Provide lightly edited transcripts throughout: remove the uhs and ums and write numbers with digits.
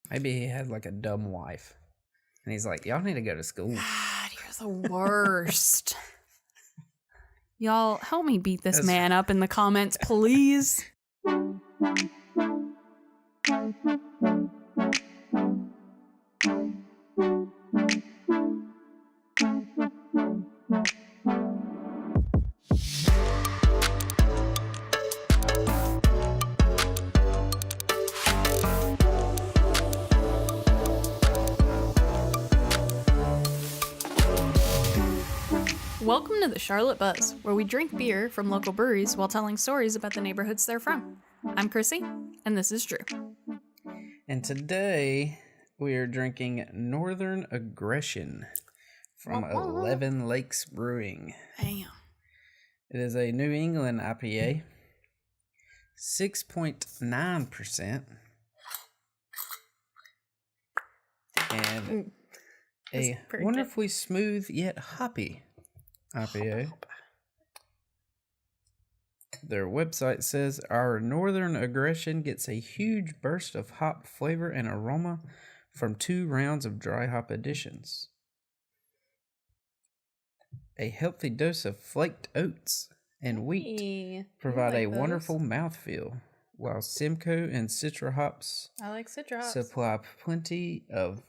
Maybe he had like a dumb wife. And he's like, y'all need to go to school. God, you're the worst. Y'all, help me beat this man up in the comments, please. Welcome to the Charlotte Buzz, where we drink beer from local breweries while telling stories about the neighborhoods they're from. I'm Chrissy, and this is Drew. And today we are drinking Northern Aggression from 11 Lakes Brewing. Damn. It is a New England IPA, 6.9%, and a wonderfully smooth yet hoppy IPA. Their website says, our Northern Aggression gets a huge burst of hop flavor and aroma from 2 rounds of dry hop additions. A healthy dose of flaked oats and wheat provide a wonderful mouthfeel, while Simcoe and Citra hops supply plenty of...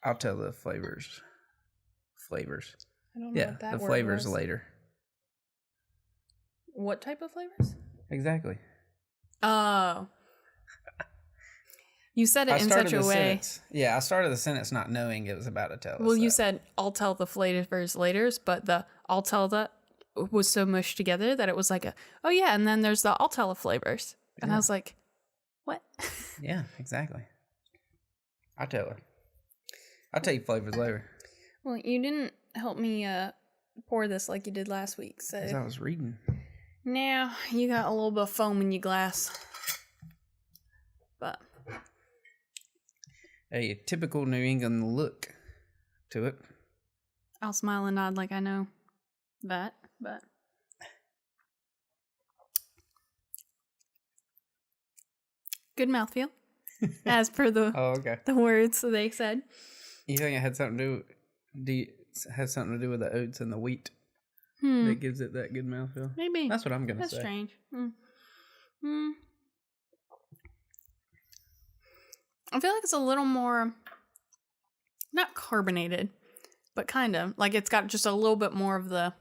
I'll tell the flavors. I don't know what that the flavors was. Later. What type of flavors? Exactly. Oh. You said it in such a way. Yeah, I started the sentence not knowing it was about to tell us. Well, you said, I'll tell the flavors later, but the I'll tell that was so mushed together that it was like oh yeah, and then there's the I'll tell the flavors. And I was like, what? Yeah, exactly. I'll tell her. I'll tell you flavors later. Well, you didn't help me pour this like you did last week, so. Because I was reading. Now, you got a little bit of foam in your glass. But. A typical New England look to it. I'll smile and nod like I know that, but. Good mouthfeel. As per the the words they said. You think it had something to do with the oats and the wheat that gives it that good mouthfeel? Maybe. That's what I'm going to say. That's strange. I feel like it's a little more, not carbonated, but kind of. Like it's got just a little bit more of the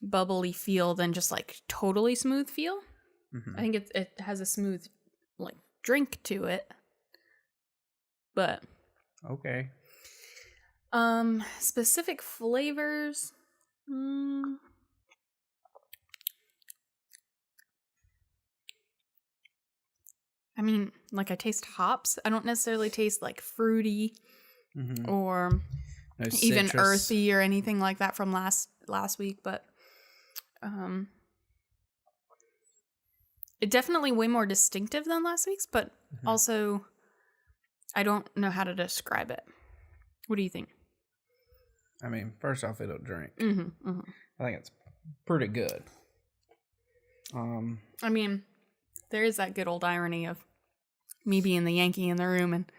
bubbly feel than just like totally smooth feel. Mm-hmm. I think it has a smooth like drink to it. But. Okay. Specific flavors. I mean, like I taste hops. I don't necessarily taste like fruity or even earthy or anything like that from last week, but it definitely way more distinctive than last week's, but also I don't know how to describe it. What do you think? I mean, first off, it'll drink. I think it's pretty good. I mean, there is that good old irony of me being the Yankee in the room and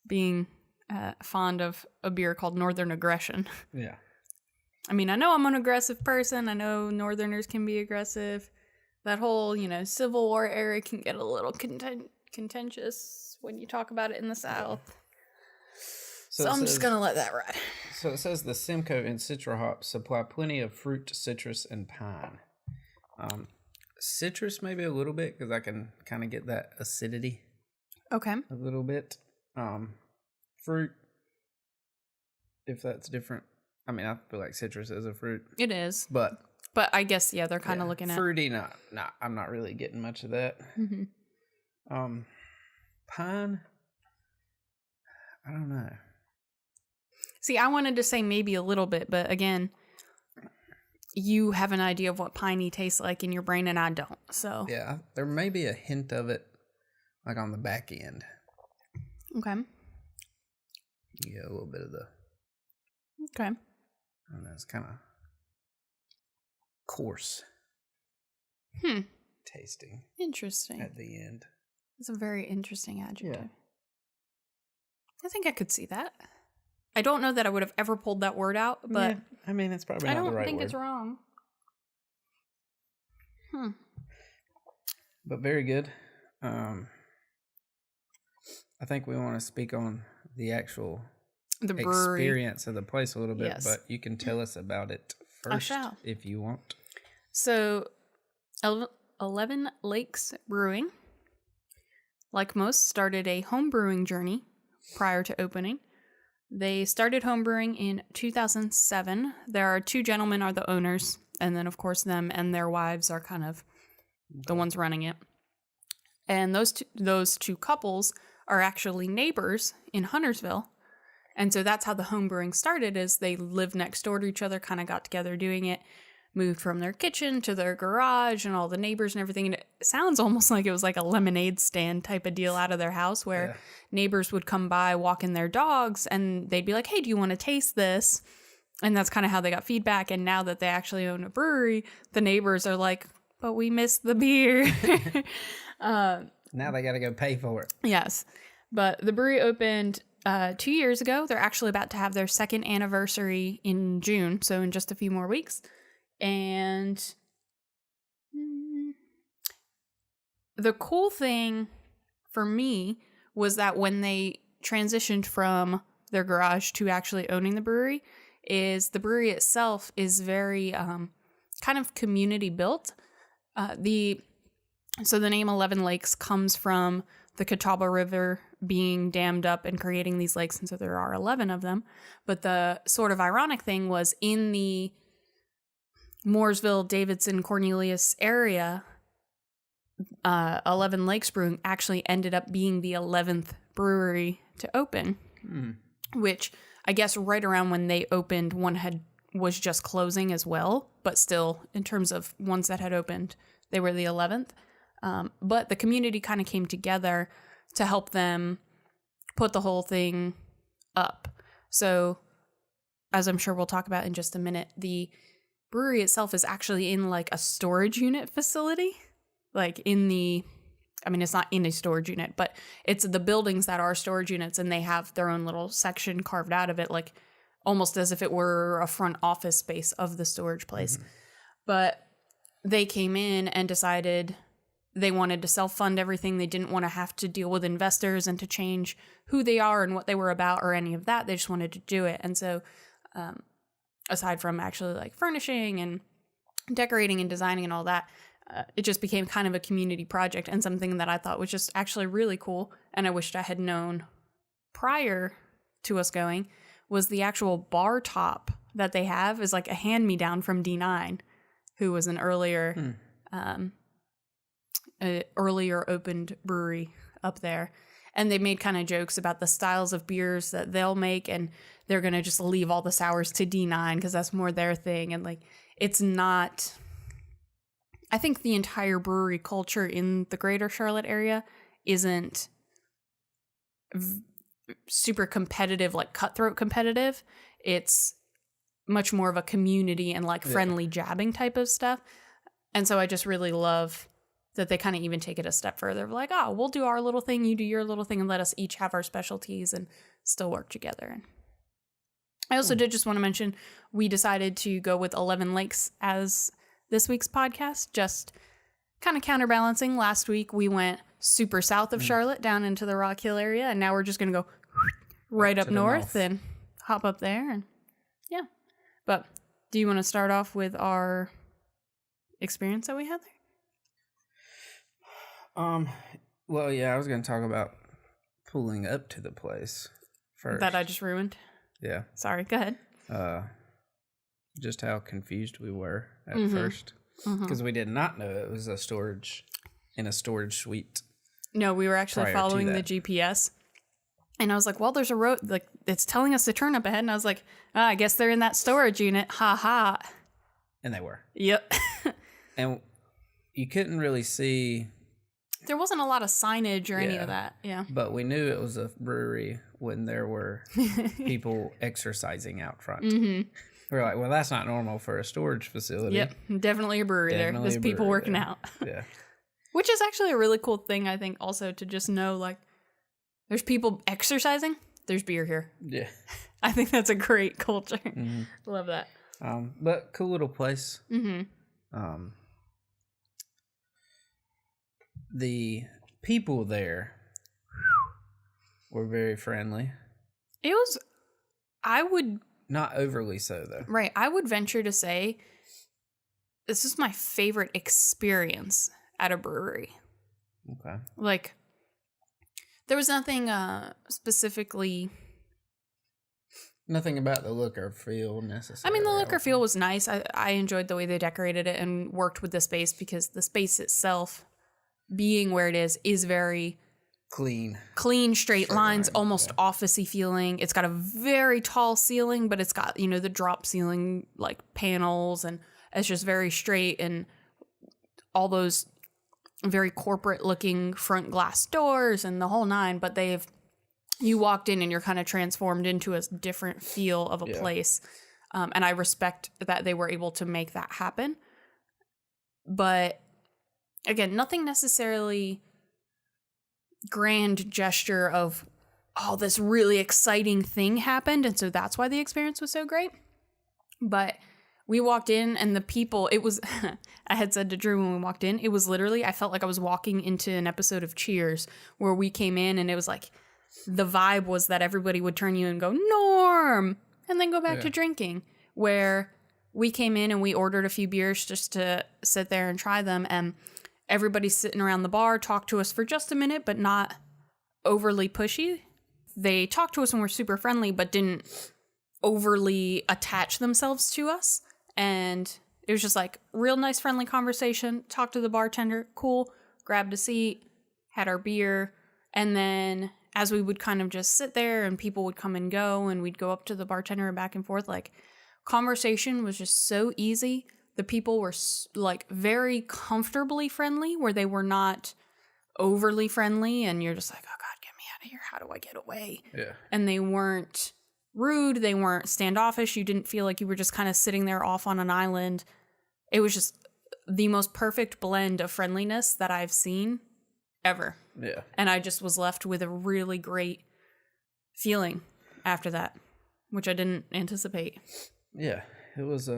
being fond of a beer called Northern Aggression. Yeah. I mean, I know I'm an aggressive person. I know Northerners can be aggressive. That whole, Civil War era can get a little contentious when you talk about it in the South. Yeah. So I'm just going to let that ride. So it says the Simcoe and Citra hops supply plenty of fruit, citrus, and pine. Citrus maybe a little bit because I can kind of get that acidity. Okay. A little bit. Fruit, if that's different. I mean, I feel like citrus is a fruit. It is. But I guess, yeah, they're kind of looking at. Fruity, not. I'm not really getting much of that. Pine, I don't know. See, I wanted to say maybe a little bit, but again, you have an idea of what piney tastes like in your brain, and I don't. So yeah, there may be a hint of it, like on the back end. Okay. You get a little bit of the. Okay. I don't know. It's kind of coarse. Hmm. Tasting. Interesting. At the end. It's a very interesting adjective. Yeah. I think I could see that. I don't know that I would have ever pulled that word out, but... Yeah, I mean, it's probably not the right word. I don't think it's wrong. But very good. I think we want to speak on the actual experience of the place a little bit, but you can tell us about it first if you want. So, 11 Lakes Brewing, like most, started a home brewing journey prior to opening. They started home brewing in 2007. There are 2 gentlemen are the owners, and then, of course, them and their wives are kind of the ones running it. And those two couples are actually neighbors in Huntersville. And so that's how the home brewing started, is they lived next door to each other, kind of got together doing it, moved from their kitchen to their garage and all the neighbors and everything. And it sounds almost like it was like a lemonade stand type of deal out of their house where neighbors would come by walking their dogs and they'd be like, hey, do you want to taste this? And that's kind of how they got feedback. And now that they actually own a brewery, the neighbors are like, but we missed the beer. Now they got to go pay for it. Yes. But the brewery opened 2 years ago. They're actually about to have their 2nd anniversary in June, so in just a few more weeks. And the cool thing for me was that when they transitioned from their garage to actually owning the brewery, is the brewery itself is very kind of community built. So the name 11 Lakes comes from the Catawba River being dammed up and creating these lakes, and so there are 11 of them. But the sort of ironic thing was in the Mooresville, Davidson, Cornelius area, 11 Lakes Brewing actually ended up being the 11th brewery to open, which I guess right around when they opened, one was just closing as well, but still in terms of ones that had opened, they were the 11th. But the community kind of came together to help them put the whole thing up. So, as I'm sure we'll talk about in just a minute, the brewery itself is actually in like a storage unit facility. Like it's not in a storage unit, but it's the buildings that are storage units, and they have their own little section carved out of it, like almost as if it were a front office space of the storage place. Mm-hmm. But they came in and decided they wanted to self-fund everything. They didn't want to have to deal with investors and to change who they are and what they were about or any of that. They just wanted to do it. And so aside from actually like furnishing and decorating and designing and all that, it just became kind of a community project, and something that I thought was just actually really cool. And I wished I had known prior to us going was the actual bar top that they have is like a hand-me-down from D9, who was an earlier opened brewery up there. And they made kind of jokes about the styles of beers that they'll make, and they're going to just leave all the sours to D9 because that's more their thing. And like, it's not, I think the entire brewery culture in the greater Charlotte area isn't super competitive, like cutthroat competitive. It's much more of a community and like friendly jabbing type of stuff. And so I just really love that they kind of even take it a step further. Like, oh, we'll do our little thing, you do your little thing, and let us each have our specialties and still work together. And I also did just want to mention, we decided to go with 11 Lakes as this week's podcast, just kind of counterbalancing. Last week, we went super south of Charlotte down into the Rock Hill area, and now we're just going to go right up north and hop up there. And yeah. But do you want to start off with our experience that we had there? Well, yeah, I was going to talk about pulling up to the place first. That I just ruined? Yeah. Sorry, go ahead. Just how confused we were at first. Because we did not know it was a storage suite. No, we were actually following the GPS. And I was like, well, there's a road, like, it's telling us to turn up ahead. And I was like, I guess they're in that storage unit. Ha ha. And they were. Yep. And you couldn't really see. There wasn't a lot of signage or any of that. Yeah. But we knew it was a brewery when there were people exercising out front. We were like, well, that's not normal for a storage facility. Yep. Definitely a brewery there. There's people working out. Yeah. Which is actually a really cool thing, I think, also to just know, like, there's people exercising, there's beer here. Yeah. I think that's a great culture. Mm-hmm. Love that. But cool little place. Mm-hmm. The people there were very friendly. It was, I would... Not overly so, though. Right. I would venture to say this is my favorite experience at a brewery. Okay. Like, there was nothing specifically... Nothing about the look or feel necessarily. I mean, the look or feel was nice. I enjoyed the way they decorated it and worked with the space because the space itself, being where it is very... Clean, straight lines, almost office-y feeling. It's got a very tall ceiling, but it's got, the drop ceiling, like, panels, and it's just very straight, and all those very corporate-looking front glass doors and the whole nine, but you walked in and you're kind of transformed into a different feel of a place, and I respect that they were able to make that happen. But, again, nothing necessarily... grand gesture of, oh, this really exciting thing happened, and so that's why the experience was so great. But we walked in, and the people, it was, I had said to Drew when we walked in, it was literally, I felt like I was walking into an episode of Cheers, where we came in, and it was like, the vibe was that everybody would turn you and go, Norm, and then go back to drinking, where we came in and we ordered a few beers just to sit there and try them, and everybody's sitting around the bar, talked to us for just a minute, but not overly pushy. They talked to us and were super friendly, but didn't overly attach themselves to us. And it was just like real nice, friendly conversation. Talked to the bartender, cool, grabbed a seat, had our beer. And then as we would kind of just sit there and people would come and go and we'd go up to the bartender and back and forth, like conversation was just so easy. The people were, like, very comfortably friendly, where they were not overly friendly, and you're just like, oh, God, get me out of here. How do I get away? Yeah. And they weren't rude. They weren't standoffish. You didn't feel like you were just kind of sitting there off on an island. It was just the most perfect blend of friendliness that I've seen ever. Yeah. And I just was left with a really great feeling after that, which I didn't anticipate. Yeah. It was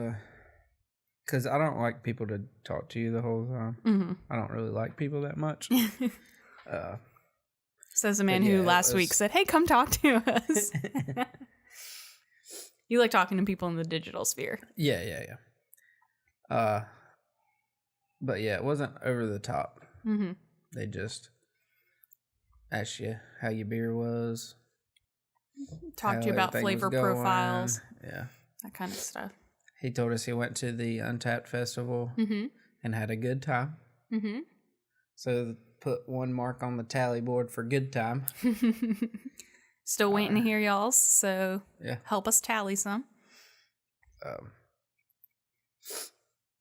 because I don't like people to talk to you the whole time. Mm-hmm. I don't really like people that much. Says a man who last week said, hey, come talk to us. You like talking to people in the digital sphere. Yeah. But yeah, it wasn't over the top. Mm-hmm. They just asked you how your beer was. Talked to you about flavor profiles. Yeah. That kind of stuff. He told us he went to the Untapped Festival and had a good time. Mm-hmm. So put one mark on the tally board for good time. Still waiting to hear y'all's, so help us tally some.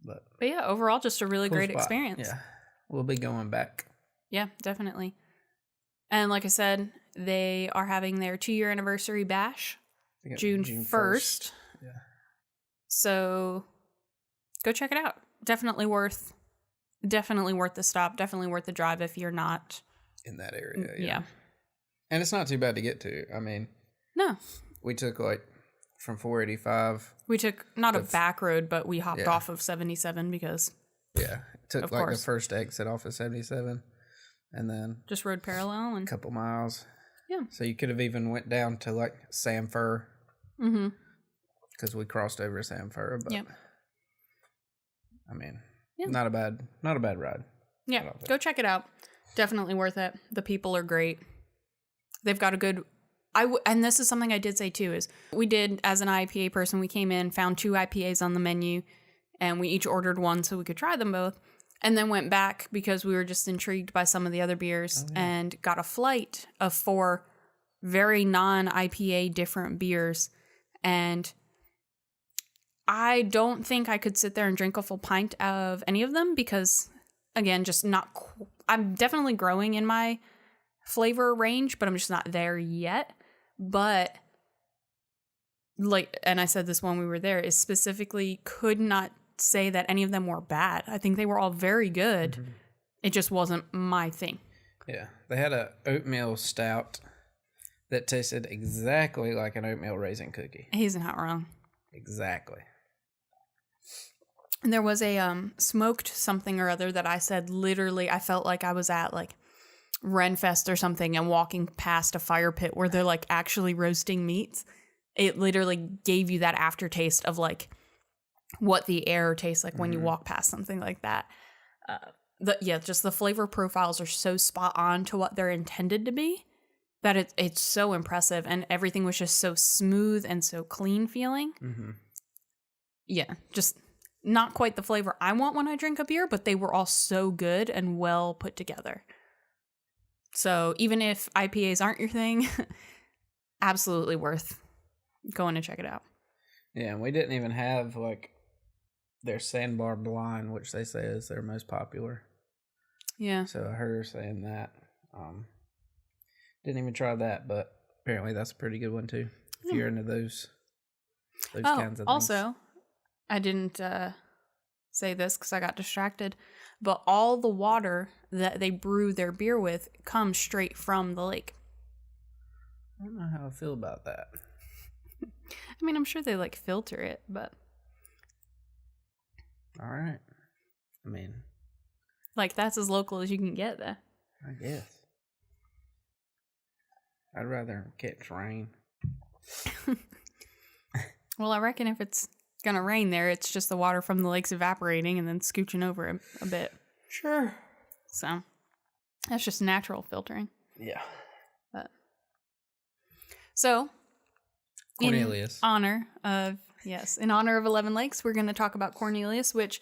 But yeah, overall, just a really cool great spot. Experience. Yeah, we'll be going back. Yeah, definitely. And like I said, they are having their 2-year anniversary bash June 1st. Yeah. So go check it out. Definitely worth the stop. Definitely worth the drive if you're not in that area. Yeah. And it's not too bad to get to. I mean, no. We took from 485. We took not a back road, but we hopped off of 77 because. Yeah. Took the first exit off of 77 and then. Just rode parallel and. A couple miles. Yeah. So you could have even went down to Sanfur. Mm-hmm. Because we crossed over Sanfur, but I mean, not a bad ride. Yeah, go check it out. Definitely worth it. The people are great. They've got a good. And this is something I did say too. Is we did as an IPA person, we came in, found 2 IPAs on the menu, and we each ordered one so we could try them both, and then went back because we were just intrigued by some of the other beers and got a flight of 4 very non-IPA different beers, and I don't think I could sit there and drink a full pint of any of them because, again, just not... I'm definitely growing in my flavor range, but I'm just not there yet. But, and I said this when we were there, is specifically could not say that any of them were bad. I think they were all very good. Mm-hmm. It just wasn't my thing. Yeah. They had a oatmeal stout that tasted exactly like an oatmeal raisin cookie. He's not wrong. Exactly. And there was a smoked something or other that I said literally I felt like I was at like Renfest or something and walking past a fire pit where they're like actually roasting meats. It literally gave you that aftertaste of like what the air tastes like when you walk past something like that. Just the flavor profiles are so spot on to what they're intended to be that it's so impressive, and everything was just so smooth and so clean feeling. Yeah, just not quite the flavor I want when I drink a beer, but they were all so good and well put together. So even if IPAs aren't your thing, absolutely worth going to check it out. Yeah, and we didn't even have like their Sandbar Blind, which they say is their most popular. Yeah. So I heard her saying that. Didn't even try that, but apparently that's a pretty good one too. If you're into those kinds of things. Also, I didn't say this because I got distracted, but all the water that they brew their beer with comes straight from the lake. I don't know how I feel about that. I mean, I'm sure they like filter it, but all right. I mean, like that's as local as you can get there. I guess. I'd rather catch rain. Well, I reckon if it's gonna rain there, it's just the water from the lake's evaporating and then scooching over a bit. Sure. So that's just natural filtering. Yeah. So Cornelius. In honor of 11 Lakes, we're going to talk about Cornelius, which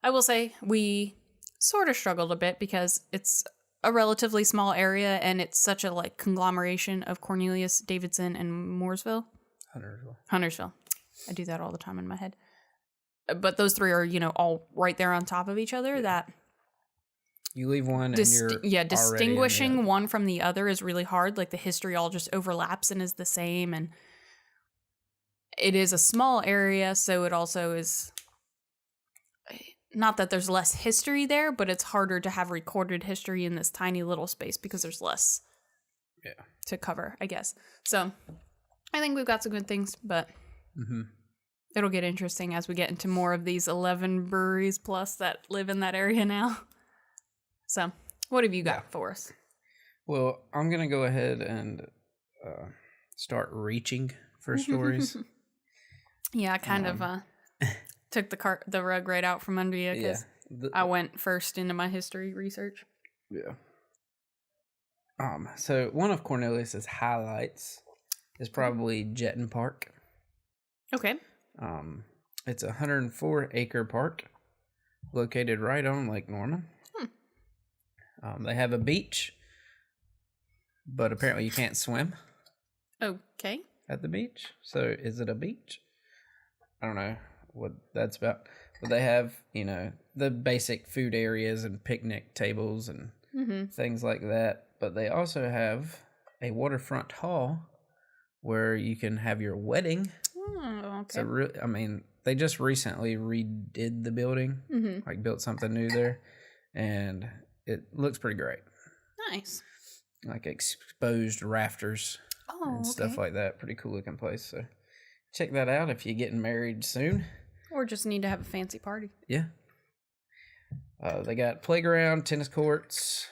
I will say we sort of struggled a bit because it's a relatively small area and it's such a like conglomeration of Cornelius, Davidson, and Mooresville. Huntersville. I do that all the time in my head. But those three are, all right there on top of each other. That you leave one and you're distinguishing one from the other is really hard. Like the history all just overlaps and is the same, and it is a small area, so it also is not that there's less history there, but it's harder to have recorded history in this tiny little space because there's less to cover, I guess. So I think we've got some good things, but it'll get interesting as we get into more of these 11 breweries plus that live in that area now. So what have you got for us? Well, I'm going to go ahead and start reaching for stories. Yeah, I kind of took the rug right out from under you because I went first into my history research. Yeah. So one of Cornelius's highlights is probably Jetton Park. Okay. It's a 104-acre park located right on Lake Norman. They have a beach, but apparently you can't swim. Okay. At the beach. So is it a beach? I don't know what that's about. But they have, the basic food areas and picnic tables and things like that. But they also have a waterfront hall where you can have your wedding. Oh, okay. So, they just recently redid the building, like built something new there, and it looks pretty great. Nice. Like exposed rafters and stuff like that. Pretty cool looking place. So check that out if you're getting married soon. Or just need to have a fancy party. Yeah. They got playground, tennis courts,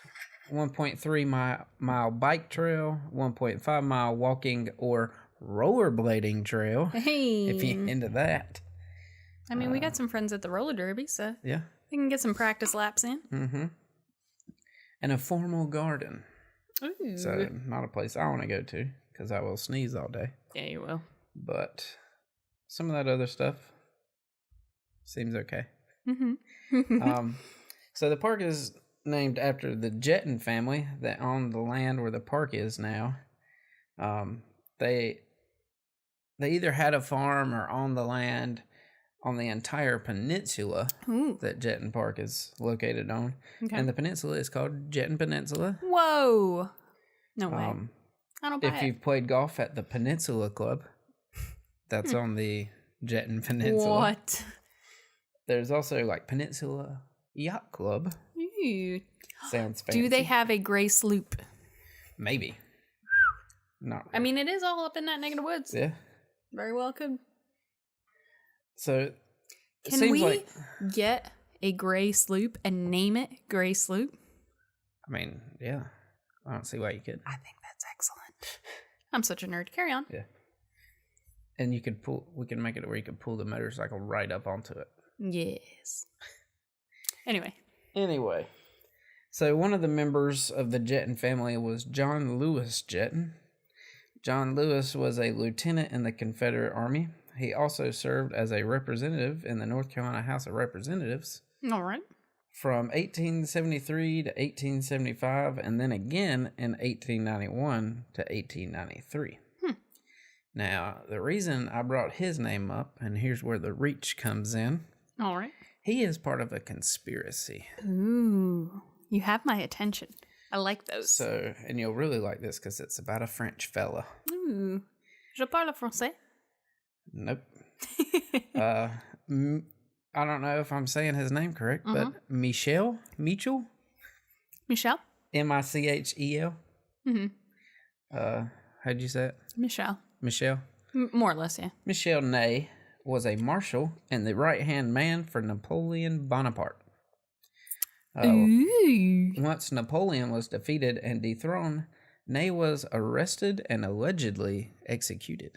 1.3 mile bike trail, 1.5 mile walking or rollerblading trail. Hey. If you're into that. I mean, we got some friends at the roller derby, so yeah, they can get some practice laps in. And a formal garden. Ooh. So not a place I want to go to because I will sneeze all day. Yeah, you will. But some of that other stuff seems okay. So the park is named after the Jetton family that owned the land where the park is now. They either had a farm or owned the land on the entire peninsula that Jetton Park is located on. Okay. And the peninsula is called Jetton Peninsula. Whoa. No way. I don't buy If you've played golf at the Peninsula Club, that's on the Jetton Peninsula. What? There's also like Peninsula Yacht Club. Ooh. Sounds fancy. Do they have a gray sloop? Maybe. Not really. I mean, it is all up in that neck of the woods. Yeah. Very well could. So, can we get a gray sloop and name it Gray Sloop? I mean, yeah. I don't see why you could. I think that's excellent. I'm such a nerd. Carry on. Yeah. And we can make it where you can pull the motorcycle right up onto it. Yes. Anyway. So one of the members of the Jetton family was John Lewis Jetton. John Lewis was a lieutenant in the Confederate Army. He also served as a representative in the North Carolina House of Representatives. All right. From 1873 to 1875, and then again in 1891 to 1893. Now, the reason I brought his name up, and here's where the reach comes in. All right. He is part of a conspiracy. Ooh, you have my attention. I like those. So, and you'll really like this because it's about a French fella. Ooh. Je parle français? Nope. I don't know if I'm saying his name correct, but Michel? Michel? Michel? Mm-hmm. How'd you say it? Michel. More or less, yeah. Michel Ney was a marshal and the right-hand man for Napoleon Bonaparte. Once Napoleon was defeated and dethroned, Ney was arrested and allegedly executed.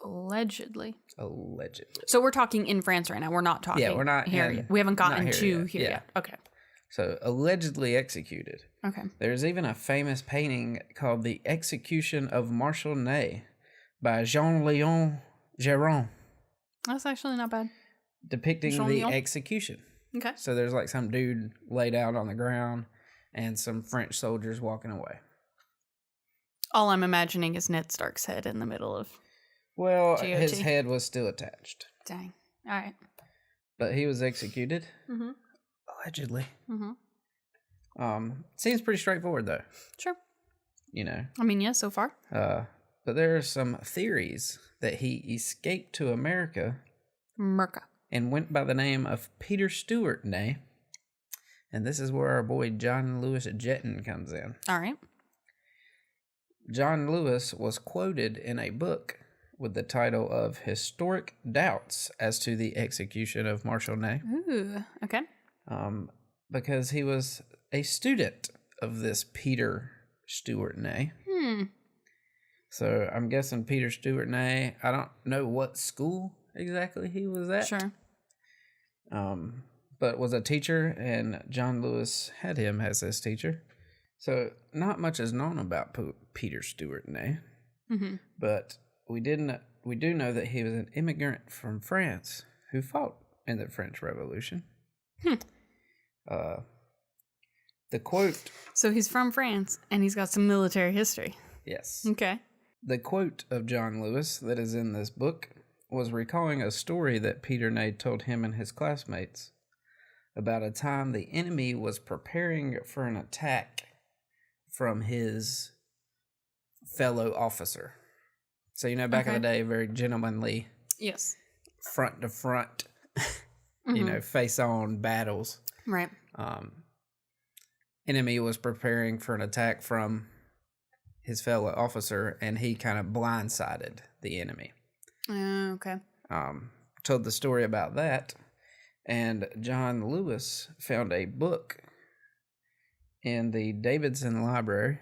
Allegedly. So we're talking in France right now. We're not talking. Yeah, we're not here yet. We haven't gotten to here yet. Okay. So allegedly executed. Okay. There's even a famous painting called The Execution of Marshal Ney by Jean-Léon Géron. That's actually not bad. Depicting the execution. Okay. So there's like some dude laid out on the ground and some French soldiers walking away. All I'm imagining is Ned Stark's head in the middle of Well, GOT. His head was still attached. Dang. All right. But he was executed. Mm-hmm. Allegedly. Mm-hmm. Seems pretty straightforward, though. Sure. You know. I mean, yeah, so far. But there are some theories that he escaped to America. And went by the name of Peter Stewart Ney. And this is where our boy John Lewis Jetton comes in. All right. John Lewis was quoted in a book with the title of Historic Doubts as to the Execution of Marshal Ney. Ooh, okay. Because he was a student of this Peter Stewart Ney. So I'm guessing Peter Stewart Ney, I don't know what school exactly he was at. Sure. But was a teacher, and John Lewis had him as his teacher. So not much is known about Peter Stewart Ney. Mm-hmm. But we do know that he was an immigrant from France who fought in the French Revolution. The quote... So he's from France, and he's got some military history. Yes. Okay. The quote of John Lewis that is in this book was recalling a story that Peter Ney told him and his classmates about a time the enemy was preparing for an attack from his fellow officer. So, you know, back in the day, very gentlemanly. Yes. Front to front, you know, face on battles. Right. Enemy was preparing for an attack from his fellow officer, and he kind of blindsided the enemy. Okay. Told the story about that, and John Lewis found a book in the Davidson library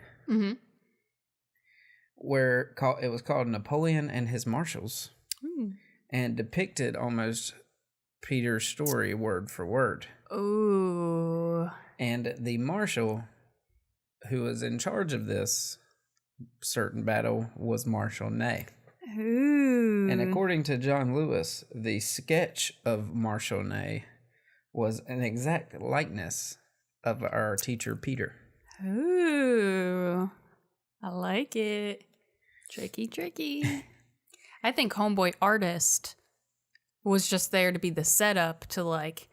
where it was called Napoleon and His Marshals, and depicted almost Peter's story word for word. Ooh. And the marshal who was in charge of this certain battle was Marshal Ney. Ooh. And according to John Lewis, the sketch of Marshal Ney was an exact likeness of our teacher Peter. Ooh. I like it. Tricky. I think Homeboy Artist was just there to be the setup to, like,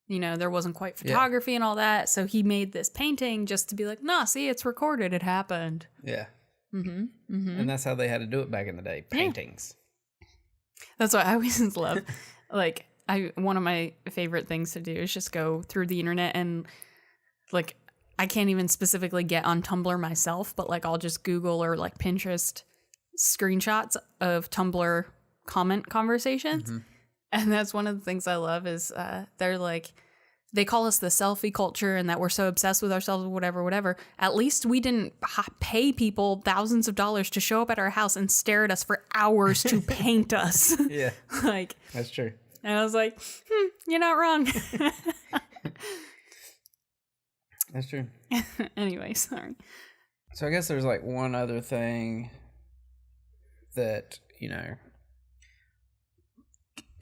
you know, there wasn't quite photography and all that. So he made this painting just to be like, nah, see, it's recorded. It happened. Yeah. And that's how they had to do it back in the day. Paintings. That's what I always love. Like, one of my favorite things to do is just go through the internet and like I can't even specifically get on Tumblr myself, but like I'll just Google or like Pinterest screenshots of Tumblr comment conversations. Mm-hmm. And that's one of the things I love is they're like, they call us the selfie culture and that we're so obsessed with ourselves, whatever. At least we didn't pay people thousands of dollars to show up at our house and stare at us for hours to paint us. Yeah. Like, that's true. And I was like, you're not wrong. That's true. Anyway, sorry. So I guess there's like one other thing that, you know,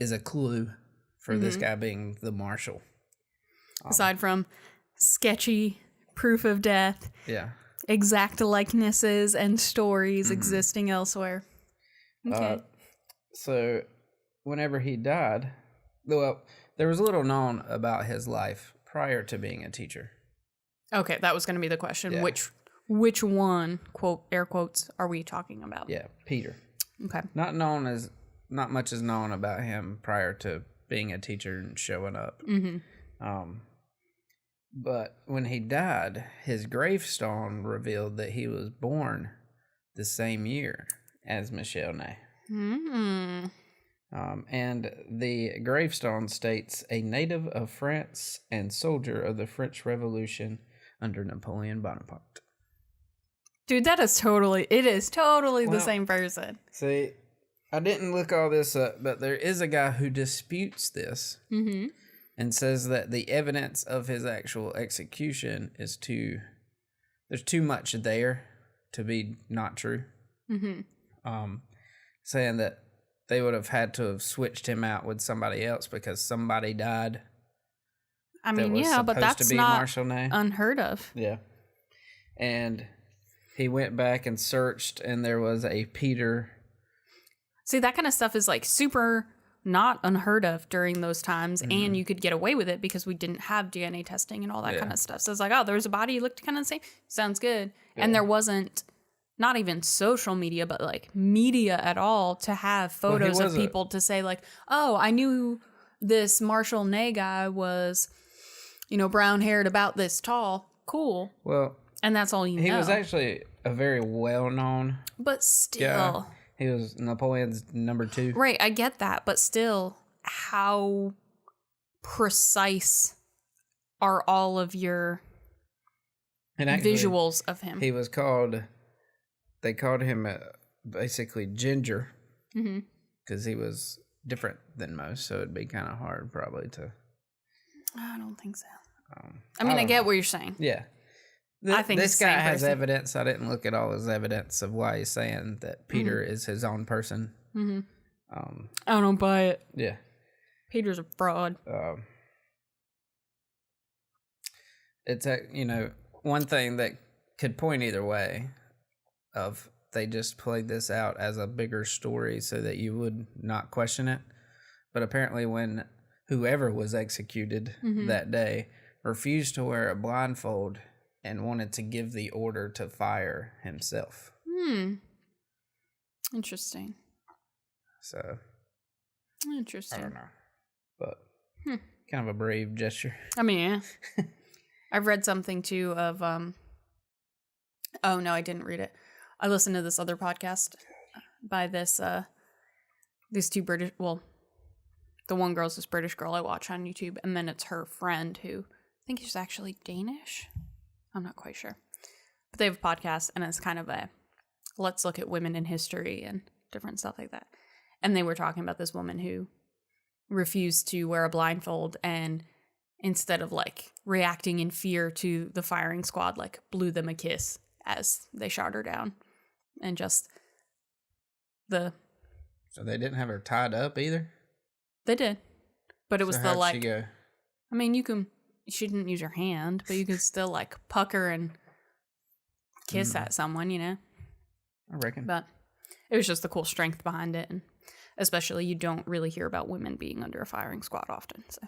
is a clue for this guy being the Marshal. Aside from sketchy proof of death, exact likenesses and stories existing elsewhere. Okay. So whenever he died, well, there was little known about his life prior to being a teacher. Okay, that was going to be the question. Yeah. Which one, quote, air quotes, are we talking about? Yeah, Peter. Okay. Not much is known about him prior to being a teacher and showing up. But when he died, his gravestone revealed that he was born the same year as Michel Ney. And the gravestone states, a native of France and soldier of the French Revolution under Napoleon Bonaparte. Dude, it is totally the same person. See, I didn't look all this up, but there is a guy who disputes this. And says that the evidence of his actual execution is there's too much there to be not true. Saying that they would have had to have switched him out with somebody else because somebody died. I mean, yeah, but that's not Marshal Ney. Unheard of. Yeah. And he went back and searched, and there was a Peter. See, that kind of stuff is like super not unheard of during those times, and you could get away with it because we didn't have DNA testing and all that kind of stuff. So it's like, oh, there was a body, looked kind of the same. Sounds good. Yeah. And there wasn't, not even social media, but like media at all to have photos of people to say like, oh, I knew this Marshal Ney guy was, you know, brown-haired, about this tall. Cool. Well, and that's all you know. He was actually a very well-known but still guy. He was Napoleon's number 2. Right, I get that, but still, how precise are all of your visuals of him? They called him basically Ginger, because he was different than most, so it'd be kind of hard probably to... I don't think so. I get what you're saying. Yeah. I think this guy has evidence. I didn't look at all his evidence of why he's saying that Peter is his own person. I don't buy it. Yeah. Peter's a fraud. It's one thing that could point either way of they just played this out as a bigger story so that you would not question it. But apparently when whoever was executed that day refused to wear a blindfold and wanted to give the order to fire himself. Interesting. So. Interesting. I don't know. But kind of a brave gesture. I mean, yeah. I've read something too of, oh no, I didn't read it. I listened to this other podcast by these two British, well, the one girl's this British girl I watch on YouTube, and then it's her friend who I think is actually Danish. I'm not quite sure. But they have a podcast, and it's kind of a, let's look at women in history and different stuff like that. And they were talking about this woman who refused to wear a blindfold, and instead of like reacting in fear to the firing squad, like blew them a kiss as they shot her down. And just So they didn't have her tied up either? They did. But it was how'd like, she go? I mean, she didn't use her hand, but you could still like pucker and kiss at someone, you know? I reckon. But it was just the cool strength behind it. And especially you don't really hear about women being under a firing squad often. So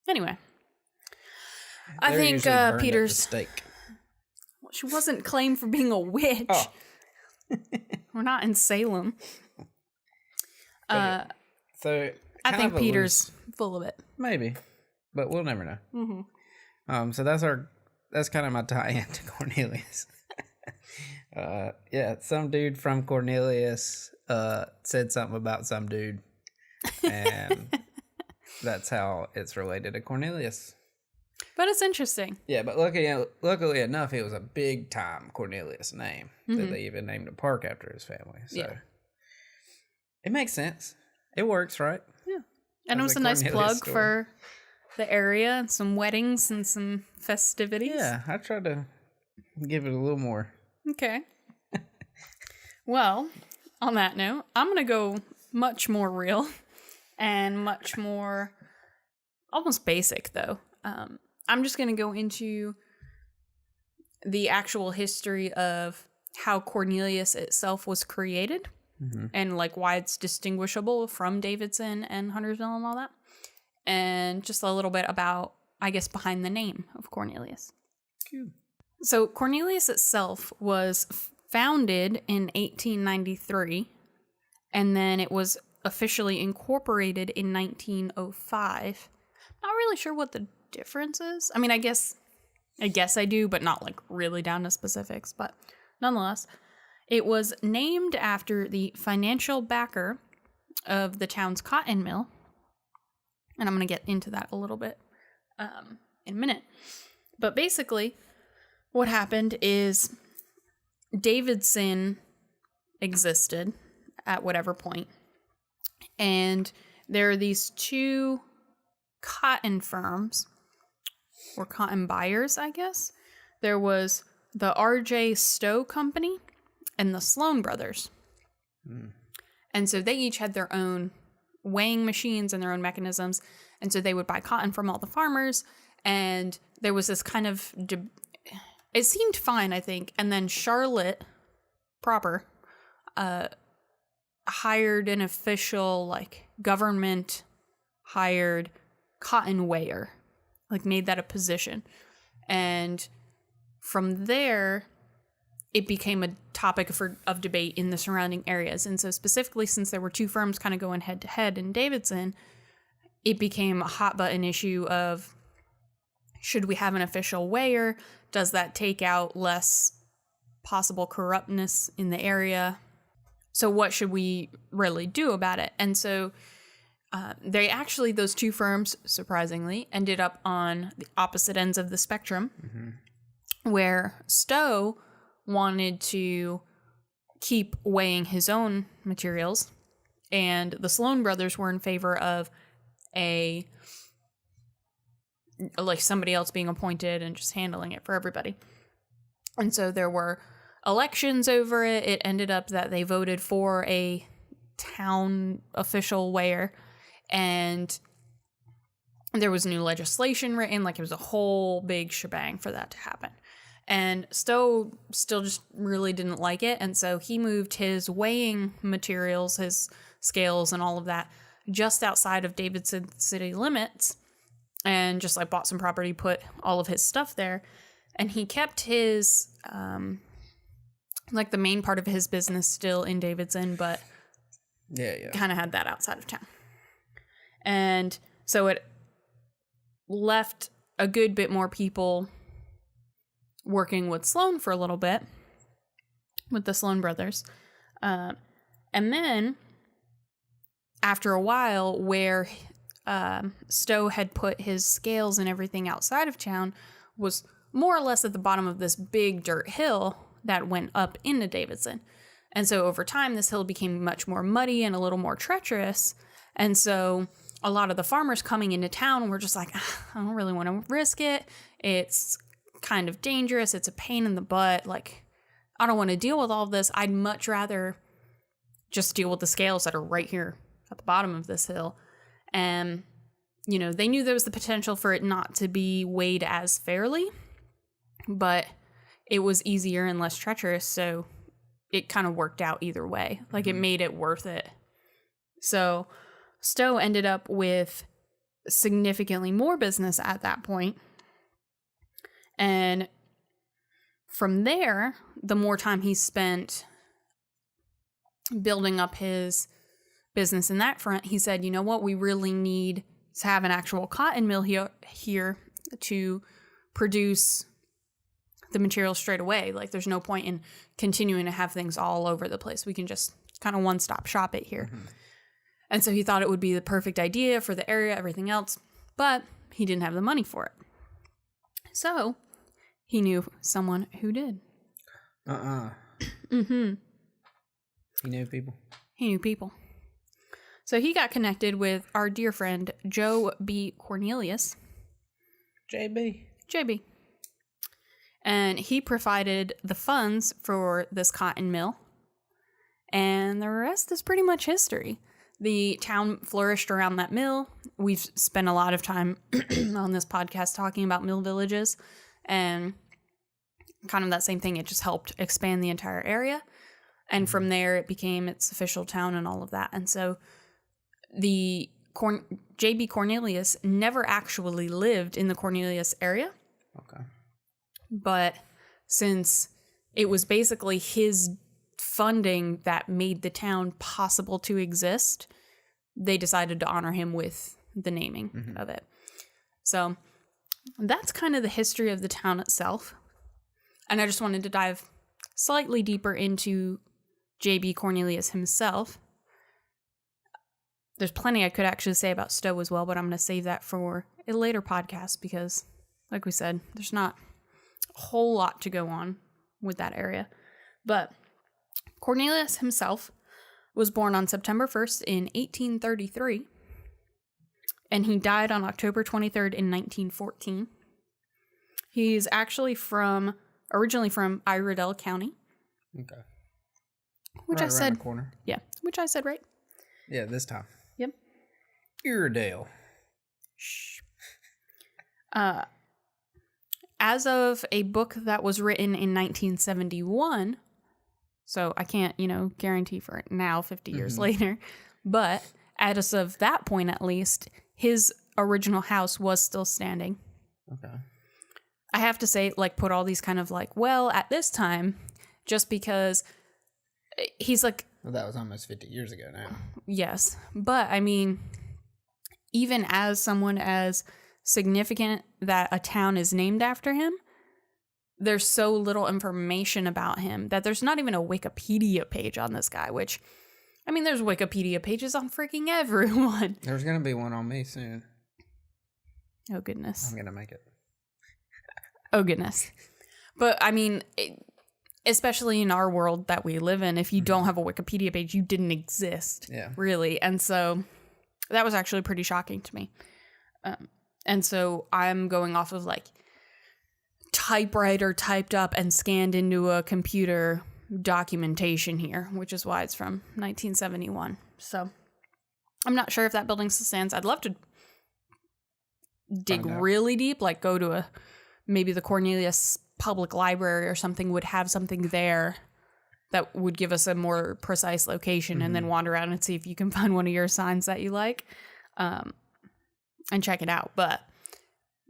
anyway, I think Peter's stake. Well, she wasn't claimed for being a witch. Oh. We're not in Salem. So I think Peter's full of it. Maybe, but we'll never know. Mm-hmm. So that's kind of my tie-in to Cornelius. Some dude from Cornelius said something about some dude, and that's how it's related to Cornelius. But it's interesting. Yeah, but luckily enough, it was a big-time Cornelius name that they even named a park after his family. So it makes sense. It works, right? Yeah. And it was a nice plug for the area and some weddings and some festivities. Yeah, I tried to give it a little more. Okay. Well, on that note, I'm going to go much more real and much more almost basic, though. I'm just going to go into the actual history of how Cornelius itself was created and like why it's distinguishable from Davidson and Huntersville and all that. And just a little bit about, I guess, behind the name of Cornelius. Cool. So Cornelius itself was founded in 1893, and then it was officially incorporated in 1905. Not really sure what the difference is. I mean, I guess I do, but not like really down to specifics. But nonetheless, it was named after the financial backer of the town's cotton mill. And I'm going to get into that a little bit in a minute. But basically, what happened is Davidson existed at whatever point. And there are these two cotton firms, or cotton buyers, I guess. There was the R.J. Stowe Company and the Sloan Brothers. And so they each had their own weighing machines and their own mechanisms. And so they would buy cotton from all the farmers. And there was this kind of... it seemed fine, I think. And then Charlotte proper hired an official, like, government-hired cotton weigher. Like, made that a position. And from there, it became a topic of debate in the surrounding areas. And so specifically, since there were two firms kind of going head-to-head in Davidson, it became a hot-button issue of, should we have an official weigher? Does that take out less possible corruptness in the area? So what should we really do about it? And so those two firms, surprisingly, ended up on the opposite ends of the spectrum, where Stowe wanted to keep weighing his own materials, and the Sloan Brothers were in favor of somebody else being appointed and just handling it for everybody. And so there were elections over it. It ended up that they voted for a town official weigher, and there was new legislation written. Like, it was a whole big shebang for that to happen. And Stowe still just really didn't like it, and so he moved his weighing materials, his scales and all of that, just outside of Davidson city limits, and just like bought some property, put all of his stuff there. And he kept his like the main part of his business still in Davidson, but kind of had that outside of town. And so it left a good bit more people working with Sloan for a little bit, with the Sloan Brothers. And then after a while, where Stowe had put his scales and everything outside of town was more or less at the bottom of this big dirt hill that went up into Davidson. And so over time, this hill became much more muddy and a little more treacherous. And so a lot of the farmers coming into town were just like, I don't really want to risk it. It's kind of dangerous. It's a pain in the butt. Like, I don't want to deal with all of this. I'd much rather just deal with the scales that are right here at the bottom of this hill. And, you know, they knew there was the potential for it not to be weighed as fairly, but it was easier and less treacherous, so it kind of worked out either way. Like, it made it worth it. So Stowe ended up with significantly more business at that point. And from there, the more time he spent building up his business in that front, he said, you know what, we really need have an actual cotton mill here to produce the material straight away. Like, there's no point in continuing to have things all over the place. We can just kind of one-stop shop it here. Mm-hmm. And so he thought it would be the perfect idea for the area, everything else, but he didn't have the money for it. So he knew someone who did. Mm-hmm. He knew people. He knew people. So he got connected with our dear friend, Joe B. Cornelius. JB. And he provided the funds for this cotton mill. And the rest is pretty much history. The town flourished around that mill. We've spent a lot of time on this podcast talking about mill villages. And kind of that same thing. It just helped expand the entire area. And from there, it became its official town and all of that. And so the J.B. Cornelius never actually lived in the Cornelius area. Okay. But since it was basically his funding that made the town possible to exist, they decided to honor him with the naming of it. So that's kind of the history of the town itself. And I just wanted to dive slightly deeper into J.B. Cornelius himself. There's plenty I could actually say about Stowe as well, but I'm going to save that for a later podcast because, like we said, there's not a whole lot to go on with that area. But Cornelius himself was born on September 1st in 1833, and he died on October 23rd in 1914. He's actually originally from Iredell County. Okay. Which right I said, the corner. Yeah, which I said right. Yeah, this time. Yep. Iredell. Shh. As of a book that was written in 1971, so I can't, guarantee for it now, 50 years later, but as of that point at least, his original house was still standing. Okay. I have to say, put all these kind of at this time, just because he's well, that was almost 50 years ago now. Yes. But I mean, even as someone as significant that a town is named after him, there's so little information about him that there's not even a Wikipedia page on this guy, which, I mean, there's Wikipedia pages on freaking everyone. There's going to be one on me soon. Oh, goodness. I'm going to make it. Oh, goodness. But I mean, especially in our world that we live in, if you don't have a Wikipedia page, you didn't exist. Yeah. Really. And so that was actually pretty shocking to me. And so I'm going off of typewriter typed up and scanned into a computer documentation here, which is why it's from 1971. So I'm not sure if that building still stands. I'd love to dig really deep, go to maybe the Cornelius Public Library or something would have something there that would give us a more precise location, and then wander around and see if you can find one of your signs that you like, and check it out. But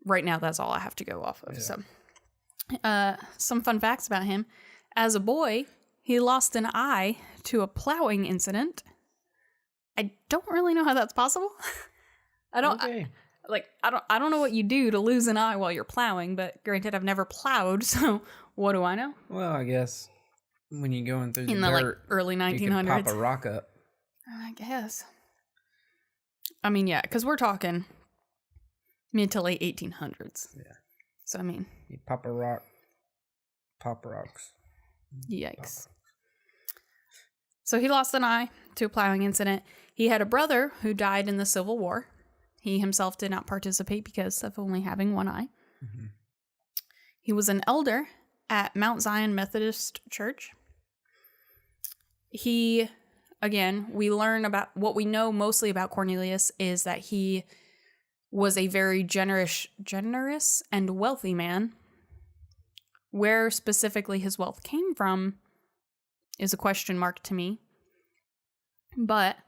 right now, that's all I have to go off of. Yeah. So, some fun facts about him. As a boy, he lost an eye to a plowing incident. I don't really know how that's possible. I don't know what you do to lose an eye while you're plowing, but granted, I've never plowed, so what do I know? Well, I guess when you're going through the dirt, early 1900s, you can pop a rock up. I guess. I mean, yeah, because we're talking mid to late 1800s. Yeah. So, I mean. You pop a rock, pop rocks. Yikes. So he lost an eye to a plowing incident. He had a brother who died in the Civil War. He himself did not participate because of only having one eye. Mm-hmm. He was an elder at Mount Zion Methodist Church. We learn about what we know mostly about Cornelius is that he was a very generous and wealthy man. Where specifically his wealth came from is a question mark to me. But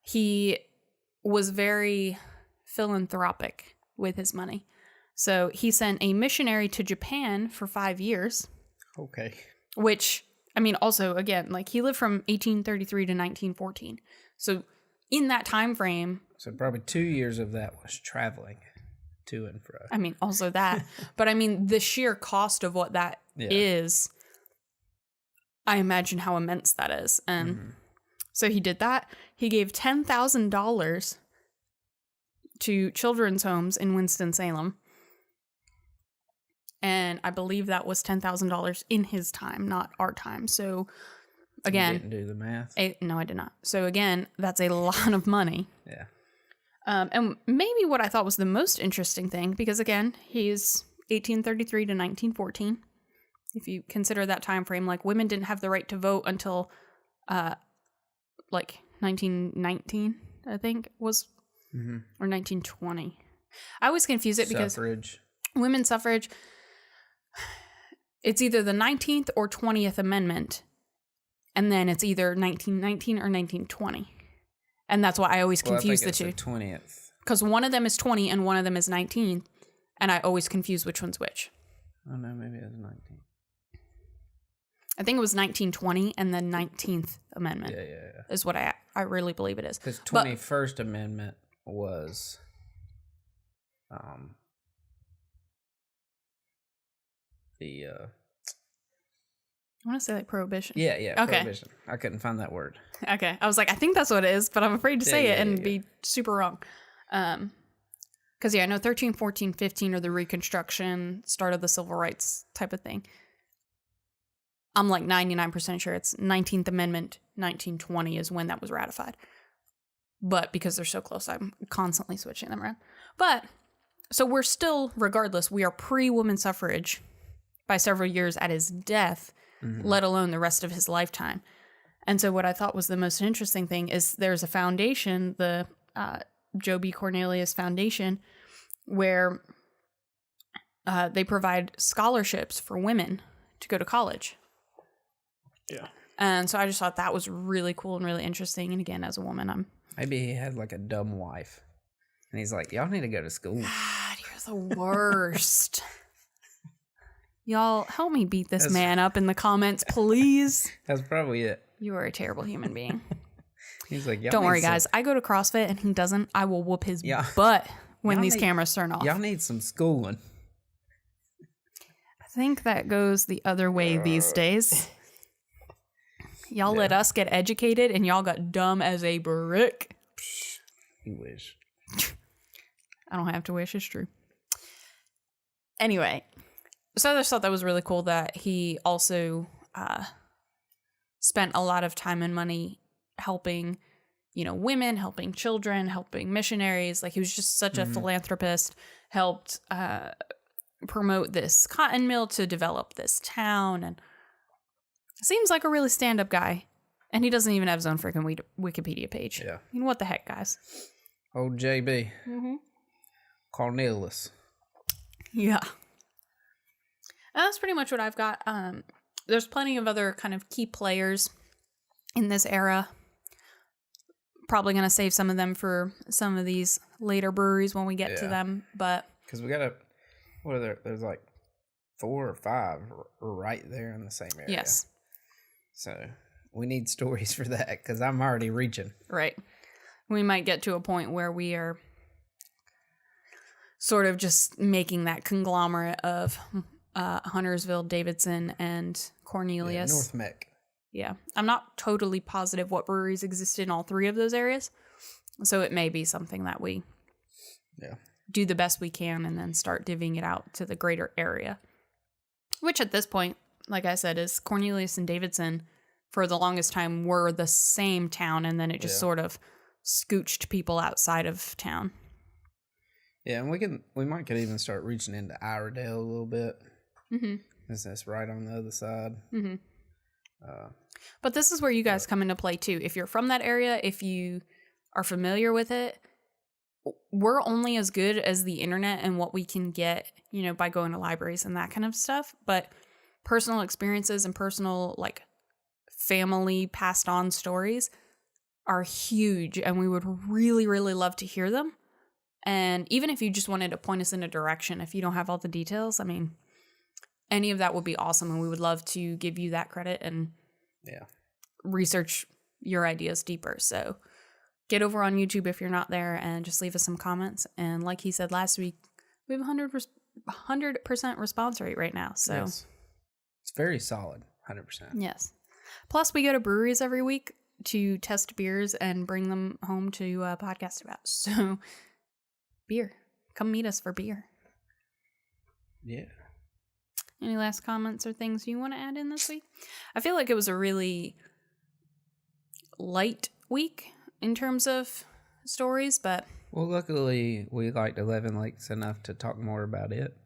he was very philanthropic with his money. So he sent a missionary to Japan for 5 years. Okay. Which, I mean, also, again, he lived from 1833 to 1914. So in that time frame. So probably 2 years of that was traveling to and fro. I mean, also that. But I mean, the sheer cost of what that is, I imagine how immense that is. And so he did that. He gave $10,000 to children's homes in Winston-Salem. And I believe that was $10,000 in his time, not our time. So again, you didn't do the math? No, I did not. So again, that's a lot of money. Yeah. And maybe what I thought was the most interesting thing, because again, he's 1833 to 1914. If you consider that time frame, like women didn't have the right to vote until like 1919, I think was, or 1920. I always confuse it because women's suffrage, it's either the 19th or 20th Amendment, and then it's either 1919 or 1920. And that's why I always confuse the two. The 20th. Because one of them is 20 and one of them is 19, and I always confuse which one's which. Oh, no, maybe it was 19. I think it was 1920 and the 19th Amendment. Yeah. Is what I really believe it is. Because 21st Amendment was the I want to say like prohibition. Yeah, okay. Prohibition. I couldn't find that word. Okay. I was like, I think that's what it is, but I'm afraid to say it and be super wrong. Because I know 13, 14, 15 are the Reconstruction, start of the Civil Rights type of thing. I'm like 99% sure it's 19th Amendment, 1920 is when that was ratified. But because they're so close, I'm constantly switching them around. But, so we're still, regardless, we are pre-woman suffrage by several years at his death, let alone the rest of his lifetime. And so what I thought was the most interesting thing is there's a foundation, the Joe B. Cornelius Foundation, where they provide scholarships for women to go to college. Yeah. And so I just thought that was really cool and really interesting. And again, as a woman, Maybe he had like a dumb wife. And he's like, y'all need to go to school. God, you're the worst. Y'all, help me beat this man up in the comments, please. That's probably it. You are a terrible human being. He's like, don't worry, guys. I go to CrossFit and he doesn't. I will whoop his butt when these cameras turn off. Y'all need some schooling. I think that goes the other way these days. Y'all let us get educated and y'all got dumb as a brick. You wish. I don't have to wish. It's true. Anyway. So I just thought that was really cool that he also spent a lot of time and money helping, women, helping children, helping missionaries. Like he was just such a philanthropist, helped promote this cotton mill to develop this town. And seems like a really stand-up guy. And he doesn't even have his own freaking Wikipedia page. Yeah. I mean, what the heck, guys? Old JB. Cornelius. Yeah. And that's pretty much what I've got. There's plenty of other kind of key players in this era. Probably going to save some of them for some of these later breweries when we get to them. But because we got to, what are there? There's like 4 or 5 right there in the same area. Yes. So we need stories for that because I'm already reaching. Right. We might get to a point where we are sort of just making that conglomerate of Huntersville, Davidson, and Cornelius. Yeah, North Meck. Yeah. I'm not totally positive what breweries exist in all 3 of those areas. So it may be something that we do the best we can and then start divvying it out to the greater area. Which at this point, like I said, is Cornelius and Davidson for the longest time were the same town, and then it just sort of scooched people outside of town. Yeah, and we might could even start reaching into Iredale a little bit. That's right on the other side. But this is where you guys come into play too. If you're from that area, if you are familiar with it, we're only as good as the internet and what we can get, by going to libraries and that kind of stuff. But personal experiences and personal, like, family passed on stories are huge, and we would really, really love to hear them. And even if you just wanted to point us in a direction, if you don't have all the details, I mean, any of that would be awesome, and we would love to give you that credit and research your ideas deeper. So get over on YouTube if you're not there and just leave us some comments. And like he said last week, we have 100% response rate right now. So yes. It's very solid, 100%. Yes. Plus, we go to breweries every week to test beers and bring them home to podcast about. So, beer. Come meet us for beer. Yeah. Any last comments or things you want to add in this week? I feel like it was a really light week in terms of stories, but... Well, luckily, we liked 11 Lakes enough to talk more about it.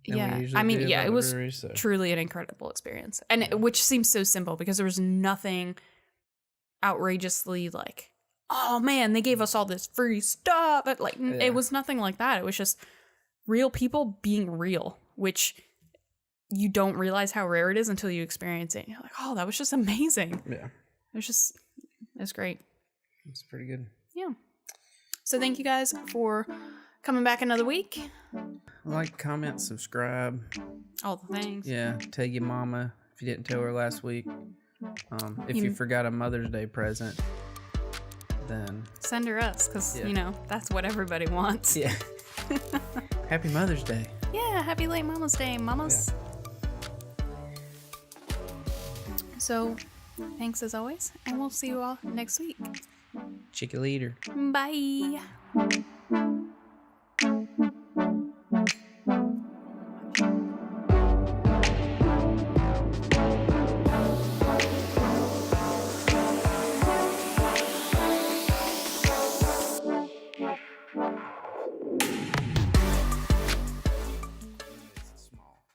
Yeah, I mean, yeah, it was truly an incredible experience. And which seems so simple because there was nothing outrageously like, oh man, they gave us all this free stuff. But like, it was nothing like that. It was just real people being real, which you don't realize how rare it is until you experience it. And you're like, oh, that was just amazing. Yeah. It was great. It's pretty good. Yeah. So thank you guys for coming back another week. Like, comment, subscribe. All the things. Yeah. Tell your mama if you didn't tell her last week. If you forgot a Mother's Day present, then send her us because, you know, that's what everybody wants. Yeah. Happy Mother's Day. Yeah. Happy late Mama's Day, mamas. Yeah. So thanks as always. And we'll see you all next week. Chicken leader. Bye.